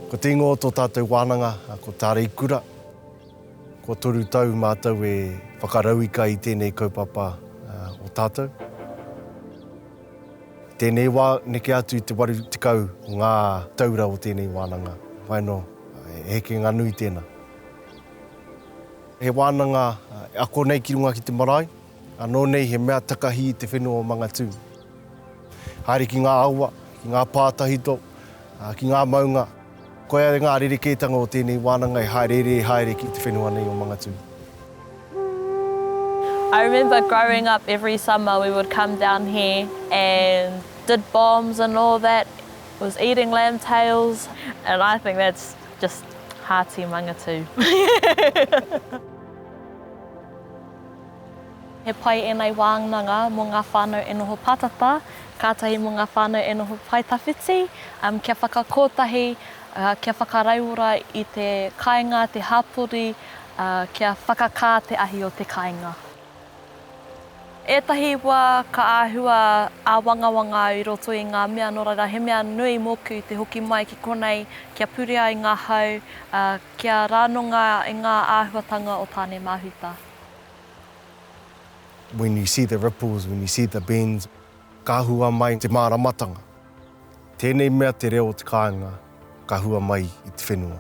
Ko te ingoa tō tātou wānanga, ko Tāreikura. Ko toru tau mātou e whakarauika i tēnei kaupapa o tātou. Tēnei wā neke atu i te waru tikau o ngā taura o tēnei wānanga. Whaino, heke ngā nui tēnā. He wānanga ako nei ki runga ki te marae, anō nei he mea Takahia i te whenua o Mangatū. Haere ki ngā aua, ki ngā pātahito, ki ngā maunga. Koe ngā rerekētanga o tēnei wānanga e haere ki te whenua nei o Mangatū. I remember growing up every summer we would come down here and did bombs and all that. Was eating lamb tails, and I think that's just hearty Mangatū. He pai e nei wānanga mō ngā whānau e noho patata, kātahi mō ngā whānau e noho Tairāwhiti, kia whakakotahi, kia whakaraiura i te kāinga, te hapori, kia whakakā te ahi o te kāinga. Ētahi wā ka āhua ā-wangawanga i roto i ngā mea norara, he mea nui mōku te hoki mai ki konei, kia puria i ngā hau, kia rānonga i ngā āhuatanga o tāne mahuta. When you see the ripples, when you see the bends, ka hua mai te māramatanga. Tēnei mea te reo o te kāinga, ka hua mai i te whenua.